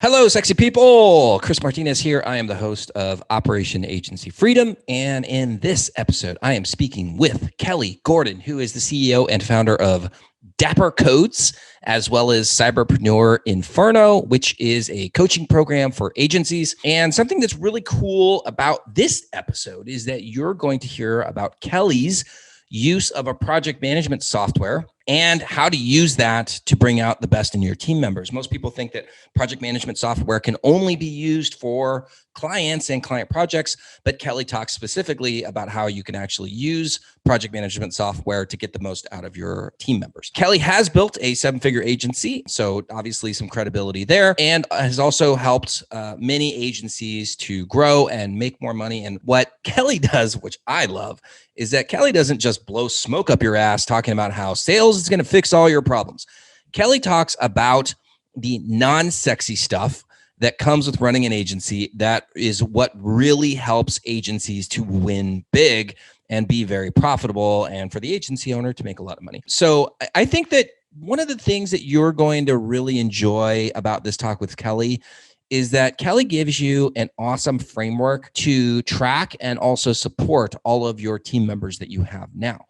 Hello, sexy people. Chris Martinez here. I am the host of Operation Agency Freedom. And in this episode, I am speaking with Kelly Gordon, who is the CEO and founder of Dapper Codes, as well as Cyberpreneur Inferno, which is a coaching program for agencies. And something that's really cool about this episode is that you're going to hear about Kelly's use of a project management software and how to use that to bring out the best in your team members. Most people think that project management software can only be used for clients and client projects, but Kelly talks specifically about how you can actually use project management software to get the most out of your team members. Kelly has built a seven-figure agency, so obviously some credibility there, and has also helped many agencies to grow and make more money. And what Kelly does, which I love, is that Kelly doesn't just blow smoke up your ass talking about how sales is going to fix all your problems. Kelly talks about the non-sexy stuff that comes with running an agency. That is what really helps agencies to win big and be very profitable, and for the agency owner to make a lot of money. So I think that one of the things that you're going to really enjoy about this talk with Kelly is that Kelly gives you an awesome framework to track and also support all of your team members that you have now,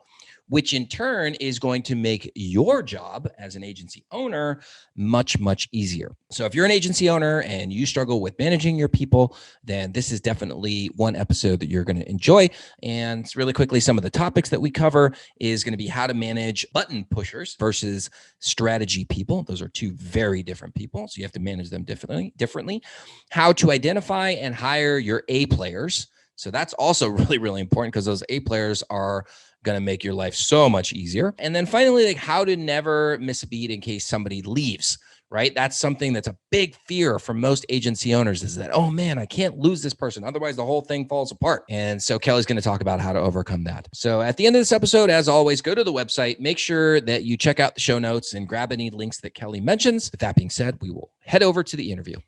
which in turn is going to make your job as an agency owner much, much easier. So if you're an agency owner and you struggle with managing your people, then this is definitely one episode that you're going to enjoy. And really quickly, some of the topics that we cover is going to be how to manage button pushers versus strategy people. Those are two very different people, so you have to manage them differently. How to identify and hire your A players. So that's also really, really important, because those A players are going to make your life so much easier. And then finally, like how to never miss a beat in case somebody leaves, right? That's something that's a big fear for most agency owners, is that, oh man, I can't lose this person, otherwise the whole thing falls apart. And so Kelly's going to talk about how to overcome that. So at the end of this episode, as always, go to the website, make sure that you check out the show notes and grab any links that Kelly mentions. With that being said, we will head over to the interview.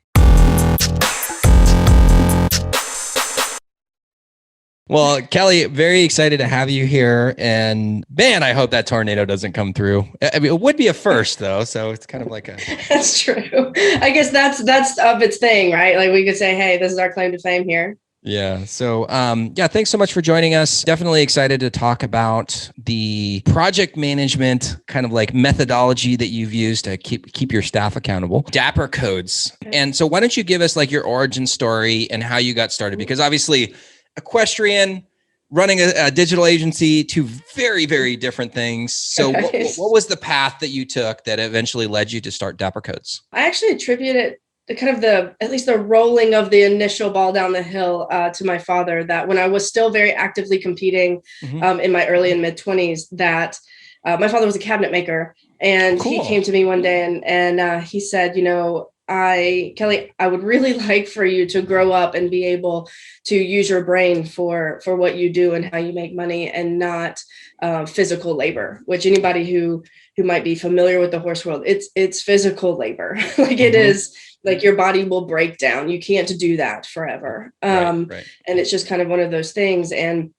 Well, Kelly, very excited to have you here. And man, I hope that tornado doesn't come through. I mean, it would be a first though. So it's kind of like a... That's true. I guess that's of its thing, right? Like we could say, hey, this is our claim to fame here. Yeah. So, yeah, thanks so much for joining us. Definitely excited to talk about the project management kind of like methodology that you've used to keep your staff accountable. Dapper Codes. Okay. And so why don't you give us like your origin story and how you got started? Because obviously equestrian, running a digital agency, two very, very different things. So what was the path that you took that eventually led you to start Dapper Codes? I actually attribute it to kind of at least the rolling of the initial ball down the hill to my father, that when I was still very actively competing in my early and mid 20s, that my father was a cabinet maker, and He came to me one day and he said, you know, Kelly, I would really like for you to grow up and be able to use your brain for what you do and how you make money, and not physical labor, which anybody who might be familiar with the horse world, it's physical labor. Like it is, like your body will break down. You can't do that forever. Right. And it's just kind of one of those things. And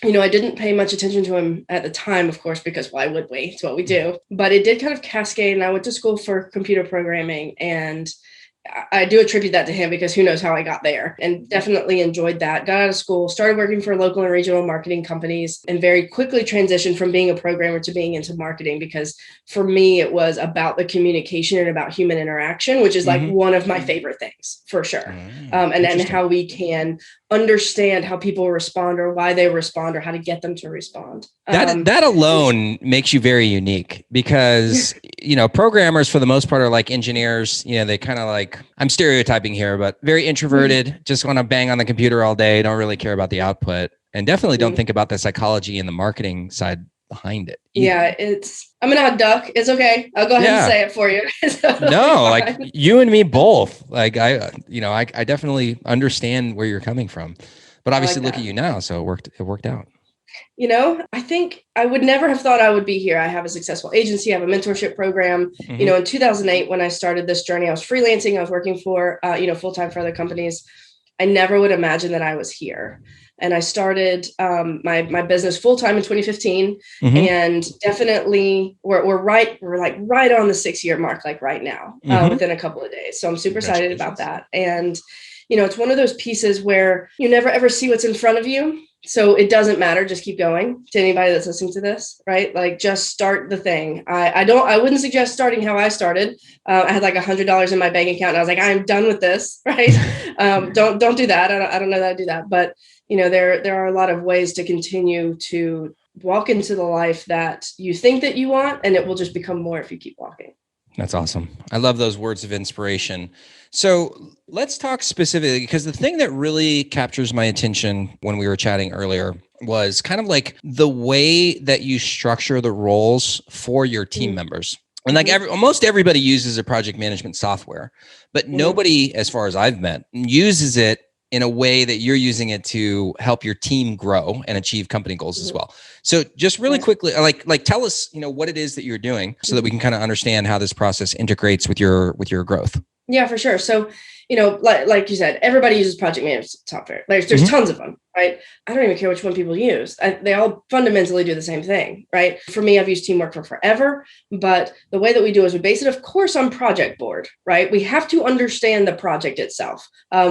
you know, I didn't pay much attention to him at the time, of course, because why would we? It's what we do. But it did kind of cascade, and I went to school for computer programming, and I do attribute that to him, because who knows how I got there, and definitely enjoyed that. Got out of school, started working for local and regional marketing companies, and very quickly transitioned from being a programmer to being into marketing, because for me, it was about the communication and about human interaction, which is like one of my favorite things for sure. And then how we can understand how people respond, or why they respond, or how to get them to respond. That alone makes you very unique, because, you know, programmers for the most part are like engineers. You know, they kind of like, I'm stereotyping here, but very introverted, just want to bang on the computer all day, don't really care about the output, and definitely don't think about the psychology and the marketing side behind it either. Yeah, I'm an odd duck. It's okay. I'll go ahead and say it for you. No, like you and me both. Like I definitely understand where you're coming from, but obviously look at you now. So it worked out. You know, I think I would never have thought I would be here. I have a successful agency. I have a mentorship program. You know, in 2008, when I started this journey, I was freelancing. I was working for, full-time for other companies. I never would imagine that I was here. And I started my business full time in 2015, and definitely we're right on the 6-year mark, like right now, within a couple of days. So I'm super excited about that. And it's one of those pieces where you never ever see what's in front of you. So it doesn't matter. Just keep going. To anybody that's listening to this, right? Like, just start the thing. I wouldn't suggest starting how I started. I had like $100 in my bank account, and I was like, I'm done with this, right? Don't do that. I don't know that I do that, but there are a lot of ways to continue to walk into the life that you think that you want, and it will just become more if you keep walking. That's awesome. I love those words of inspiration. So let's talk specifically, because the thing that really captures my attention when we were chatting earlier was kind of like the way that you structure the roles for your team members. And like almost everybody uses a project management software, but nobody, as far as I've met, uses it in a way that you're using it to help your team grow and achieve company goals as well. So just really quickly, like tell us, what it is that you're doing so that we can kind of understand how this process integrates with your growth. Yeah, for sure. So, like you said, everybody uses project management software. There's tons of them, right? I don't even care which one people use. They all fundamentally do the same thing, right? For me, I've used Teamwork for forever, but the way that we do is we base it, of course, on project board, right? We have to understand the project itself.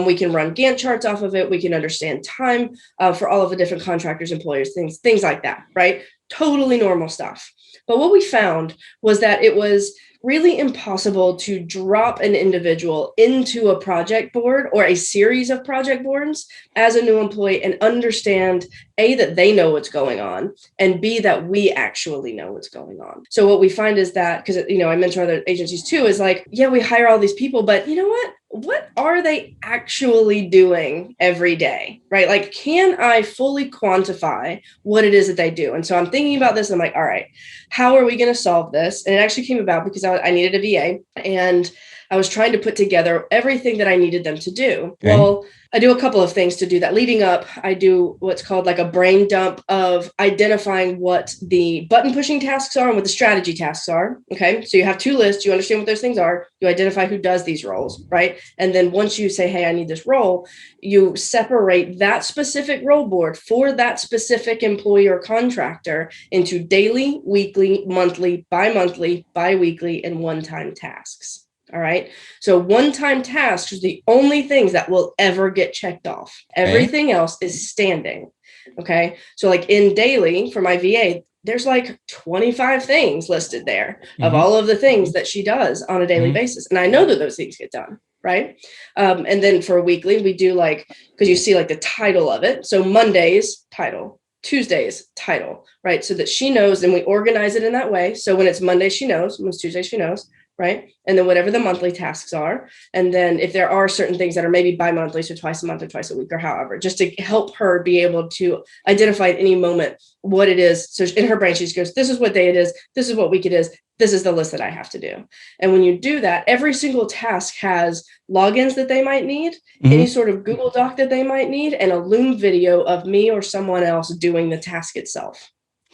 We can run Gantt charts off of it. We can understand time for all of the different contractors, employers, things like that, right? Totally normal stuff. But what we found was that it was really impossible to drop an individual into a project board or a series of project boards as a new employee and understand A, that they know what's going on, and B, that we actually know what's going on. So what we find is that, because I mentioned other agencies too, is like, yeah, we hire all these people, but you know what are they actually doing every day, right? Like, can I fully quantify what it is that they do? And so I'm thinking about this. And I'm like, all right, how are we going to solve this? And it actually came about because I needed a VA, and I was trying to put together everything that I needed them to do. Okay. Well, I do a couple of things to do that. Leading up, I do what's called like a brain dump of identifying what the button pushing tasks are and what the strategy tasks are. Okay. So you have two lists. You understand what those things are. You identify who does these roles, right? And then once you say, hey, I need this role, you separate that specific role board for that specific employee or contractor into daily, weekly, monthly, bi-monthly, bi-weekly, and one-time tasks. All right. So one-time tasks are the only things that will ever get checked off. Everything else is standing. Okay. So like in daily for my VA, there's like 25 things listed there of all of the things that she does on a daily basis. And I know that those things get done. Right. And then for weekly, we do because you see the title of it. So Mondays, title. Tuesdays, title. Right. So that she knows, and we organize it in that way. So when it's Monday, she knows. When it's Tuesday, she knows. Right. And then whatever the monthly tasks are. And then if there are certain things that are maybe bi-monthly, so twice a month or twice a week or however, just to help her be able to identify at any moment what it is. So in her brain, she just goes, this is what day it is. This is what week it is. This is the list that I have to do. And when you do that, every single task has logins that they might need, any sort of Google Doc that they might need, and a Loom video of me or someone else doing the task itself.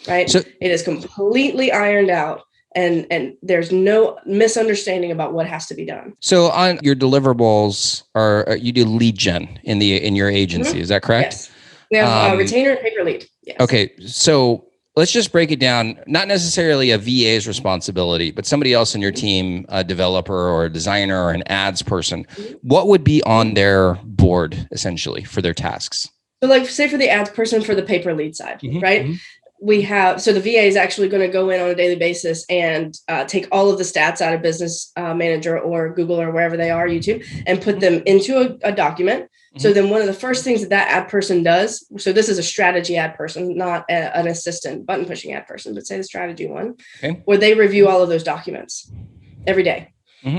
Right. So it is completely ironed out. And there's no misunderstanding about what has to be done. So on your deliverables, you do lead gen in your agency, is that correct? Yes. We have retainer and paper lead. Yes. Okay. So let's just break it down. Not necessarily a VA's responsibility, but somebody else in your team, a developer or a designer or an ads person. What would be on their board essentially for their tasks? So say for the ads person for the paper lead side, right? We have, so the VA is actually going to go in on a daily basis and take all of the stats out of Business Manager or Google or wherever they are, YouTube, and put them into a document. So then one of the first things that ad person does, so this is a strategy ad person, not an assistant button pushing ad person, but say the strategy one, where they review all of those documents every day.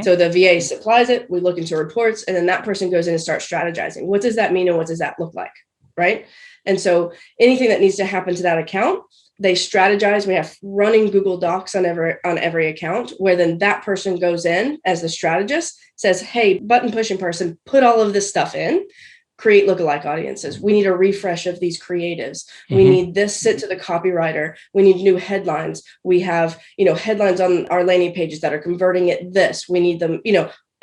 So the VA supplies it, we look into reports, and then that person goes in and starts strategizing. What does that mean and what does that look like, right? And so anything that needs to happen to that account, they strategize. We have running Google Docs on every account, where then that person goes in as the strategist, says, hey, button pushing person, put all of this stuff in, create lookalike audiences. We need a refresh of these creatives. We need this sit to the copywriter. We need new headlines. We have, headlines on our landing pages that are converting at this. We need them,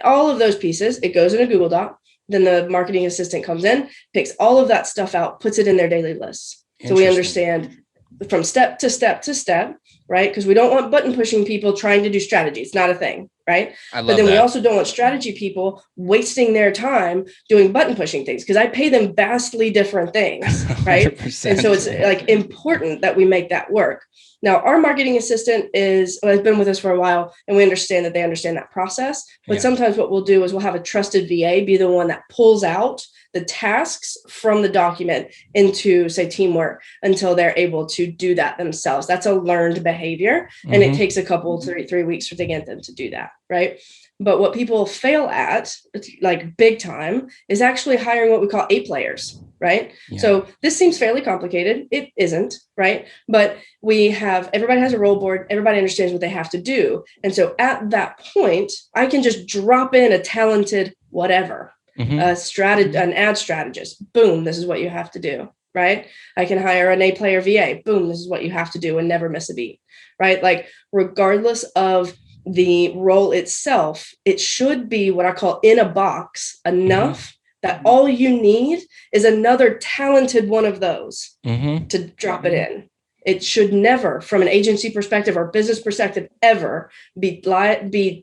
all of those pieces. It goes in a Google Doc. Then the marketing assistant comes in, picks all of that stuff out, puts it in their daily lists. So we understand from step to step to step, right? Because we don't want button pushing people trying to do strategy. It's not a thing, right? But then we also don't want strategy people wasting their time doing button pushing things, because I pay them vastly different things, right? 100%. And so it's like important that we make that work. Now, our marketing assistant has been with us for a while, and we understand that they understand that process. But sometimes what we'll do is we'll have a trusted VA be the one that pulls out the tasks from the document into, say, teamwork until they're able to do that themselves. That's a learned behavior, and it takes a couple, three weeks to get them to do that, right? But what people fail at, like big time, is actually hiring what we call A players, right? Yeah. So this seems fairly complicated. It isn't, right? But everybody has a role board. Everybody understands what they have to do. And so at that point, I can just drop in a talented whatever, an ad strategist. Boom, this is what you have to do, right? I can hire an A player VA. Boom, this is what you have to do and never miss a beat, right? Like regardless of the role itself, it should be what I call in a box enough that all you need is another talented one of those to drop it in. It should never, from an agency perspective or business perspective, ever be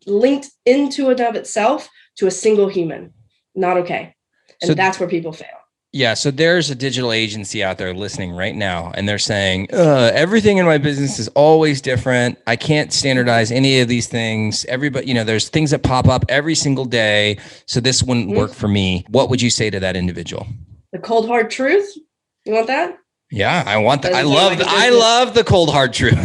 linked into and of itself to a single human. Not okay. And that's where people fail. Yeah. So there's a digital agency out there listening right now, and they're saying, everything in my business is always different. I can't standardize any of these things. Everybody, there's things that pop up every single day. So this wouldn't work for me. What would you say to that individual? The cold, hard truth. You want that? Yeah, I want that. I love the cold, hard truth.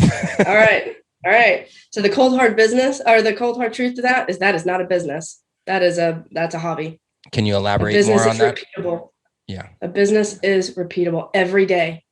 All right. So the cold, hard business, or the cold, hard truth to that is not a business. That's a hobby. Can you elaborate more on that? Repeatable. Yeah. A business is repeatable every day,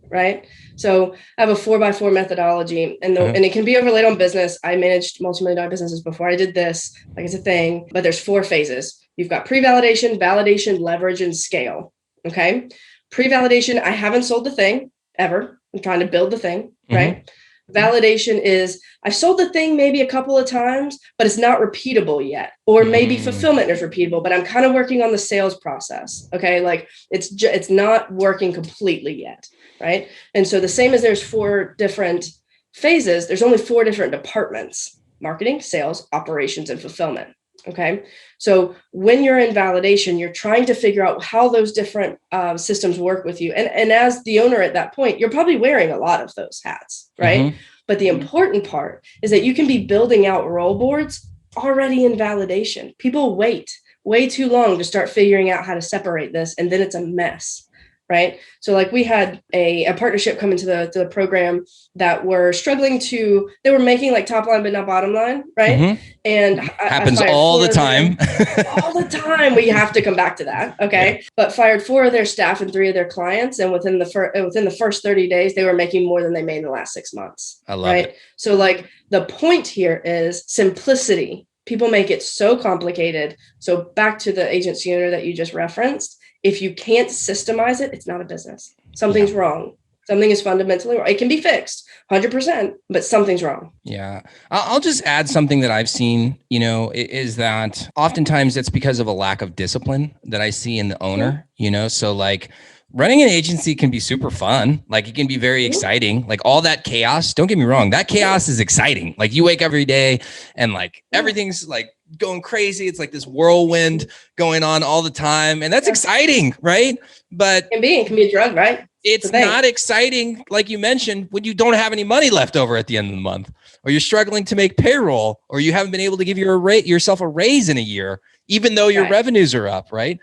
right? So I have a 4x4 methodology, and it can be overlaid on business. I managed multi-million-dollar businesses before I did this, like it's a thing, but there's 4 phases. You've got pre-validation, validation, leverage, and scale, okay? Pre-validation, I haven't sold the thing ever. I'm trying to build the thing, right? Validation is I've sold the thing maybe a couple of times, but it's not repeatable yet. Or maybe fulfillment is repeatable, but I'm kind of working on the sales process. Okay. Like it's not working completely yet. Right. And so the same as there's 4 different phases, there's only 4 different departments: marketing, sales, operations, and fulfillment. Okay. So when you're in validation, you're trying to figure out how those different systems work with you. And as the owner at that point, you're probably wearing a lot of those hats, right? But the important part is that you can be building out role boards already in validation. People wait way too long to start figuring out how to separate this, and then it's a mess. Right. So like we had a partnership come into the program that were struggling they were making like top line, but not bottom line. Right. And happens all the time. All the time. We have to come back to that. Okay. Yeah. But fired 4 of their staff and 3 of their clients. And within the first 30 days, they were making more than they made in the last 6 months. I love it. So like the point here is simplicity. People make it so complicated. So back to the agency owner that you just referenced. If you can't systemize it, it's not a business. Something's wrong. Something is fundamentally wrong. It can be fixed 100%, but something's wrong. Yeah. I'll just add something that I've seen, is that oftentimes it's because of a lack of discipline that I see in the owner, so like running an agency can be super fun. Like it can be very exciting, like all that chaos. Don't get me wrong. That chaos is exciting. Like you wake every day and like everything's like going crazy. It's like this whirlwind going on all the time. And that's exciting, right? But it can be a drug, right? It's not exciting, like you mentioned, when you don't have any money left over at the end of the month, or you're struggling to make payroll, or you haven't been able to give yourself a raise in a year, even though your revenues are up, right?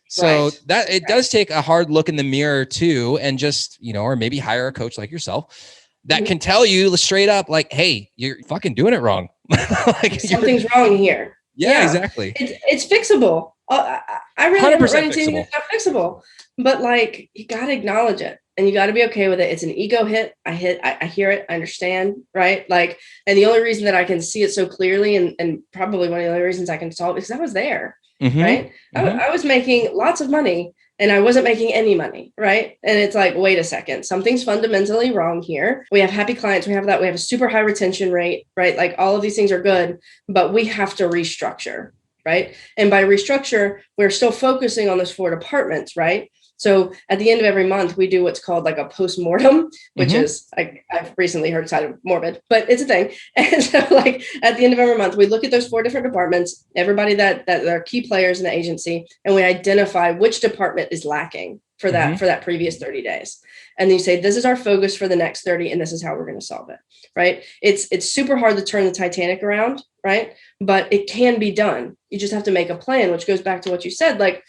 So that it does take a hard look in the mirror too, and just, or maybe hire a coach like yourself that can tell you straight up, like, hey, you're fucking doing it wrong. Like something's wrong here. Yeah, exactly. It's fixable. I really haven't run into anything that's not fixable, but like you got to acknowledge it and you got to be okay with it. It's an ego hit. I hear it. I understand. Right. Like, and the only reason that I can see it so clearly and probably one of the only reasons I can solve it is because I was there. Right. I was making lots of money and I wasn't making any money. Right. And it's like, wait a second, something's fundamentally wrong here. We have happy clients. We have a super high retention rate, right? Like all of these things are good, but we have to restructure. right? And by restructure, we're still focusing on those 4 departments, right? So at the end of every month, we do what's called like a post-mortem, which is, I've recently heard kind of morbid, but it's a thing. And so like at the end of every month, we look at those 4 different departments, everybody that are key players in the agency, and we identify which department is lacking for that previous 30 days. And then you say, this is our focus for the next 30, and this is how we're going to solve it, right? It's super hard to turn the Titanic around, right? But it can be done. You just have to make a plan, which goes back to what you said, like,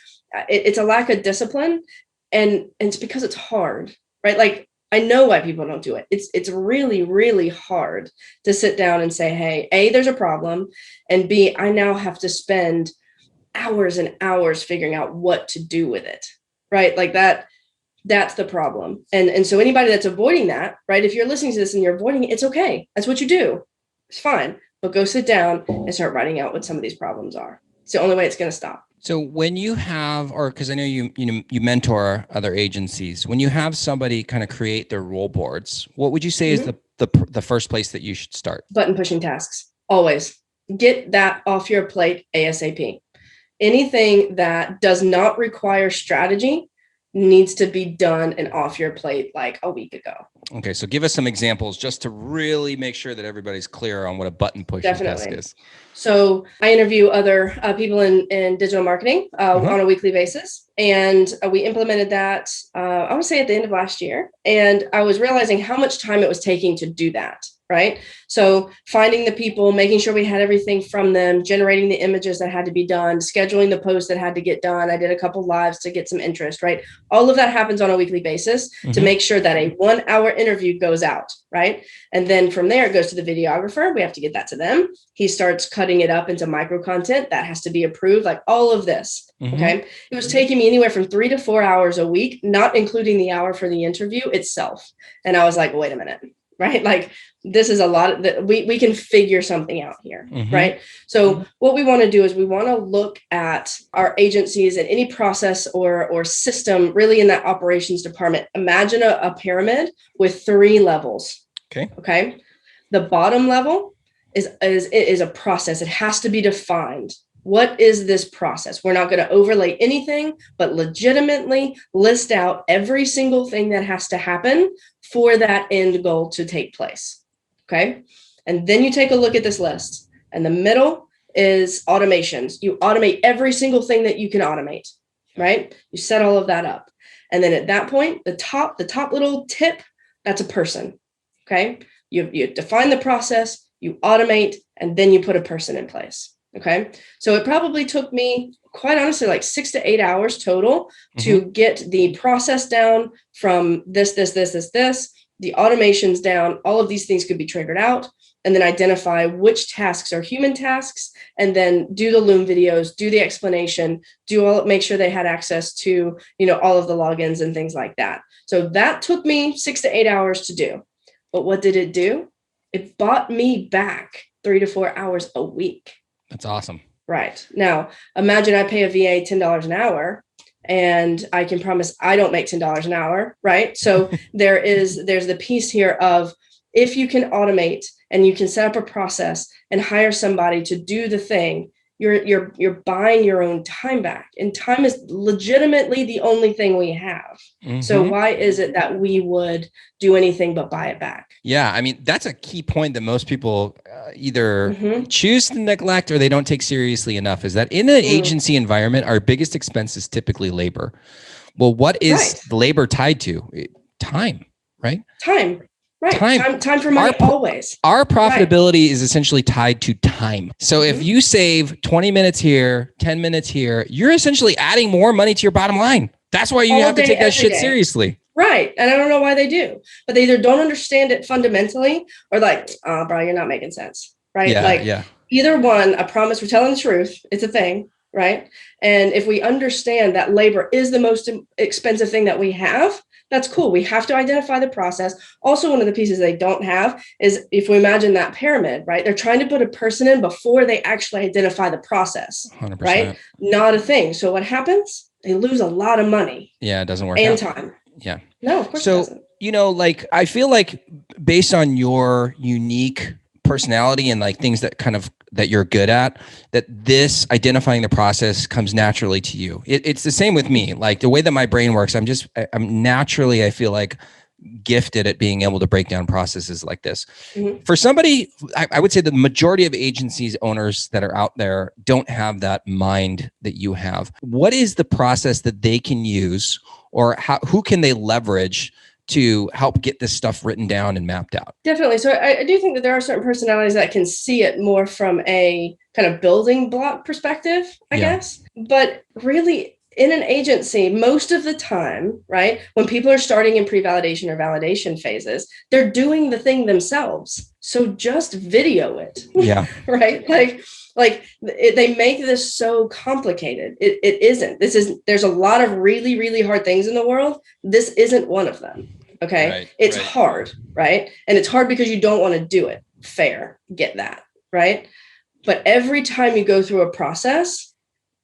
it's a lack of discipline, and it's because it's hard, right? Like, I know why people don't do it. It's really, really hard to sit down and say, hey, A, there's a problem, and B, I now have to spend hours and hours figuring out what to do with it, right? Like that's the problem. And so anybody that's avoiding that, right? If you're listening to this and you're avoiding it, it's okay. That's what you do. It's fine. But go sit down and start writing out what some of these problems are. It's the only way it's going to stop. So when you have, or because I know you mentor other agencies, when you have somebody kind of create their role boards, what would you say is the first place that you should start? Button pushing tasks. Always get that off your plate ASAP. Anything that does not require strategy needs to be done and off your plate like a week ago. Okay, so give us some examples just to really make sure that everybody's clear on what a button pushing task is. So I interview other people in digital marketing on a weekly basis. And we implemented that, I would say at the end of last year. And I was realizing how much time it was taking to do that. Right. So finding the people, making sure we had everything from them, generating the images that had to be done, scheduling the posts that had to get done. I did a couple lives to get some interest, right? All of that happens on a weekly basis to make sure that a 1-hour interview goes out, right? And then from there, it goes to the videographer. We have to get that to them. He starts cutting it up into micro content that has to be approved, like all of this. Okay. It was taking me anywhere from 3 to 4 hours a week, not including the hour for the interview itself. And I was like, wait a minute. Right? Like this is a lot that we can figure something out here. Right. So what we want to do is we want to look at our agencies and any process or system really in that operations department. Imagine a pyramid with 3 levels. Okay. The bottom level is a process. It has to be defined. What is this process? We're not going to overlay anything, but legitimately list out every single thing that has to happen for that end goal to take place. Okay. And then you take a look at this list, and the middle is automations. You automate every single thing that you can automate, right? You set all of that up. And then at that point, the top little tip, that's a person. Okay. You define the process, you automate, and then you put a person in place. Okay. So it probably took me, quite honestly, like 6 to 8 hours total to get the process down from this, the automations down. All of these things could be triggered out, and then identify which tasks are human tasks, and then do the Loom videos, do the explanation, make sure they had access to, all of the logins and things like that. So that took me 6 to 8 hours to do. But what did it do? It bought me back 3 to 4 hours a week. That's awesome. Right. Now, imagine I pay a VA $10 an hour, and I can promise I don't make $10 an hour. Right. So there's the piece here of, if you can automate and you can set up a process and hire somebody to do the thing, you're buying your own time back, and time is legitimately the only thing we have. So why is it that we would do anything but buy it back? Yeah. I mean, that's a key point that most people either choose to neglect or they don't take seriously enough, is that in an agency environment, our biggest expense is typically labor. Well, what is labor tied to? Time, right? Time. Right. Time for money always. Our profitability is essentially tied to time. So if you save 20 minutes here, 10 minutes here, you're essentially adding more money to your bottom line. That's why you have to take that shit seriously. Right. And I don't know why they do, but they either don't understand it fundamentally, or like, oh, bro, you're not making sense. Right. Either one, I promise we're telling the truth. It's a thing. Right. And if we understand that labor is the most expensive thing that we have, that's cool. We have to identify the process. Also, one of the pieces they don't have is, if we imagine that pyramid, right? They're trying to put a person in before they actually identify the process, 100%. Right? Not a thing. So what happens? They lose a lot of money. Yeah, it doesn't work and out. Time. Yeah. No, of course it doesn't. I feel like based on your unique personality and like things that that you're good at, that this identifying the process comes naturally to you. It's the same with me. Like the way that my brain works, I'm naturally, I feel like, gifted at being able to break down processes like this. Mm-hmm. For somebody, I would say the majority of agencies owners that are out there don't have that mind that you have. What is the process that they can use, or who can they leverage to help get this stuff written down and mapped out? Definitely. So I do think that there are certain personalities that can see it more from a kind of building block perspective, I guess. But really, in an agency, most of the time, right, when people are starting in pre-validation or validation phases, they're doing the thing themselves. So just video it. Yeah. Right? They make this so complicated. It isn't. There's a lot of really, really hard things in the world. This isn't one of them. Okay. Right, it's hard, right? And it's hard because you don't want to do it. Fair. Get that. Right. But every time you go through a process,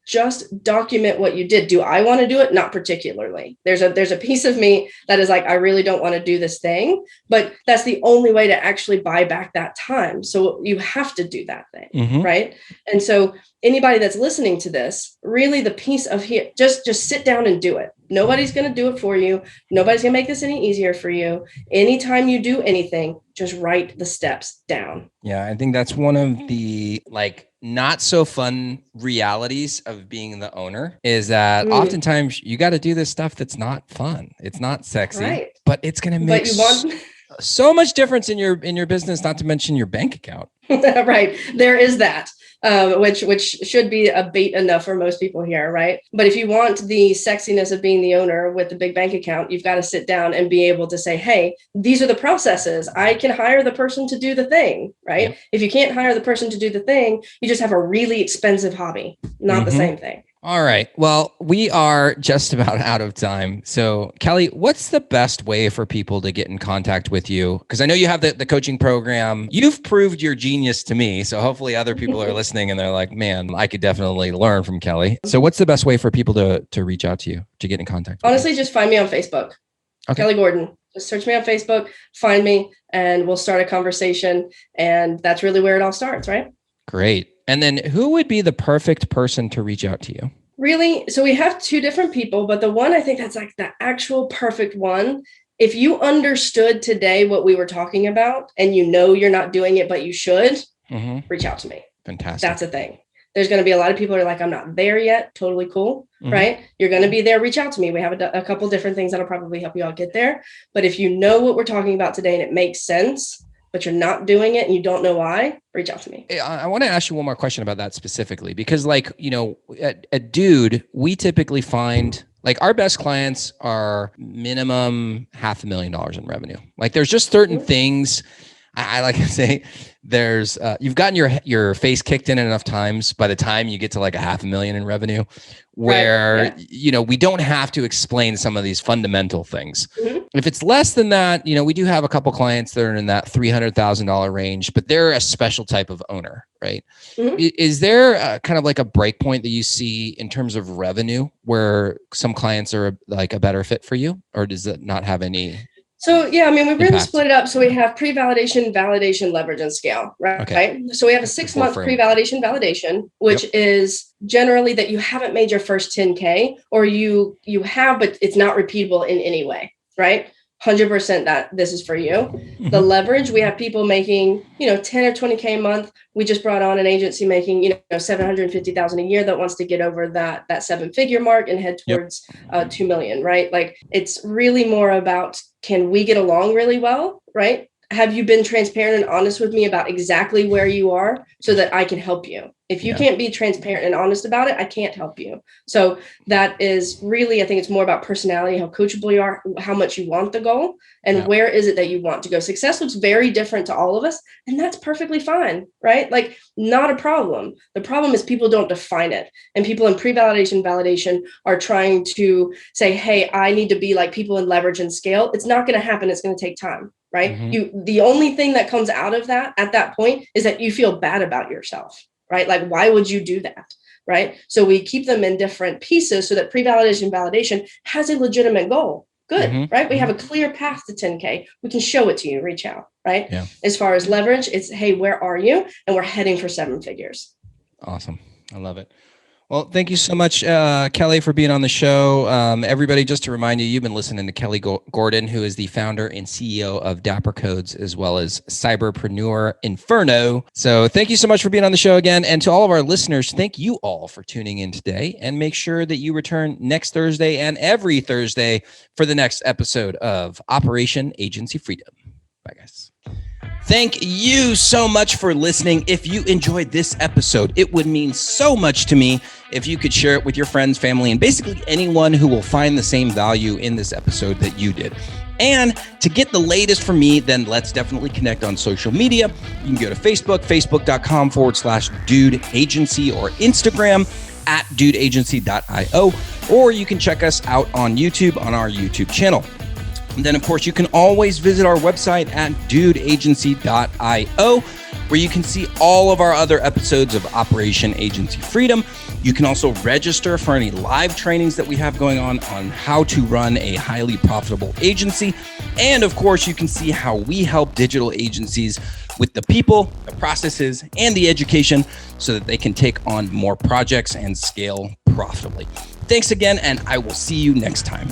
just document what you did. Do I want to do it? Not particularly. There's a piece of me that is like, I really don't want to do this thing, but that's the only way to actually buy back that time. So you have to do that thing. Mm-hmm. Right. And so anybody that's listening to this, really the piece of here, just sit down and do it. Nobody's going to do it for you. Nobody's going to make this any easier for you. Anytime you do anything, just write the steps down. Yeah. I think that's one of the not so fun realities of being the owner is that oftentimes you got to do this stuff that's not fun. It's not sexy, but it's going to make so much difference in your business, not to mention your bank account. Right. There is that, which should be a bait enough for most people here. Right. But if you want the sexiness of being the owner with the big bank account, you've got to sit down and be able to say, hey, these are the processes. I can hire the person to do the thing. Right. Yeah. If you can't hire the person to do the thing, you just have a really expensive hobby, not the same thing. All right. Well, we are just about out of time. So Kelly, what's the best way for people to get in contact with you? Because I know you have the coaching program. You've proved your genius to me. So hopefully other people are listening and they're like, man, I could definitely learn from Kelly. So what's the best way for people to reach out to you, to get in contact with Honestly, just find me on Facebook. Okay. Kelly Gordon. Just search me on Facebook, find me, and we'll start a conversation. And that's really where it all starts, right? Great. And then who would be the perfect person to reach out to you? Really? So we have two different people, but the one I think that's like the actual perfect one. If you understood today what we were talking about and you know you're not doing it, but you should, reach out to me. Fantastic. That's a thing. There's going to be a lot of people who are like, I'm not there yet. Totally cool. Right? You're going to be there. Reach out to me. We have a couple different things that'll probably help you all get there. But if you know what we're talking about today and it makes sense, but you're not doing it and you don't know why, reach out to me. I want to ask you one more question about that specifically, because at Dude, we typically find our best clients are minimum $500,000 in revenue. There's just certain things I like to say. There's you've gotten your face kicked in enough times by the time you get to $500,000 in revenue, where we don't have to explain some of these fundamental things. If it's less than that, we do have a couple clients that are in that $300,000 range, but they're a special type of owner, right? Is there kind of a break point that you see in terms of revenue where some clients are a better fit for you, or does it not have any? So yeah, we really split it up. So we have pre-validation, validation, leverage, and scale, right? Okay. So we have a 6-month pre-validation validation, which is generally that you haven't made your first 10K, or you have, but it's not repeatable in any way, right? 100% that this is for you. The leverage, we have people making, 10 or 20K a month. We just brought on an agency making, 750,000 a year that wants to get over that 7-figure mark and head towards 2 million, right? It's really more about, can we get along really well, right? Have you been transparent and honest with me about exactly where you are so that I can help you? If you can't be transparent and honest about it, I can't help you. So that is really, I think it's more about personality, how coachable you are, how much you want the goal, and where is it that you want to go. Success looks very different to all of us, and that's perfectly fine, right? Not a problem. The problem is people don't define it. And people in pre-validation, validation are trying to say, hey, I need to be like people in leverage and scale. It's not going to happen. It's going to take time. Right. The only thing that comes out of that at that point is that you feel bad about yourself, right? Why would you do that? Right. So we keep them in different pieces so that pre-validation validation has a legitimate goal. Good. Right. We have a clear path to 10K. We can show it to you. Reach out. right? Yeah. As far as leverage, it's, hey, where are you? And we're heading for 7 figures. Awesome. I love it. Well, thank you so much, Kelly, for being on the show. Everybody, just to remind you, you've been listening to Kelly Gordon, who is the founder and CEO of Dapper Codes, as well as Cyberpreneur Inferno. So thank you so much for being on the show again. And to all of our listeners, thank you all for tuning in today. And make sure that you return next Thursday and every Thursday for the next episode of Operation Agency Freedom. Bye, guys. Thank you so much for listening. If you enjoyed this episode, it would mean so much to me if you could share it with your friends, family, and basically anyone who will find the same value in this episode that you did. And to get the latest from me, then let's definitely connect on social media. You can go to Facebook, facebook.com/Dude Agency, or Instagram @dudeagency.io, or you can check us out on YouTube on our YouTube channel. And then, of course, you can always visit our website at dudeagency.io, where you can see all of our other episodes of Operation Agency Freedom. You can also register for any live trainings that we have going on how to run a highly profitable agency. And, of course, you can see how we help digital agencies with the people, the processes, and the education so that they can take on more projects and scale profitably. Thanks again, and I will see you next time.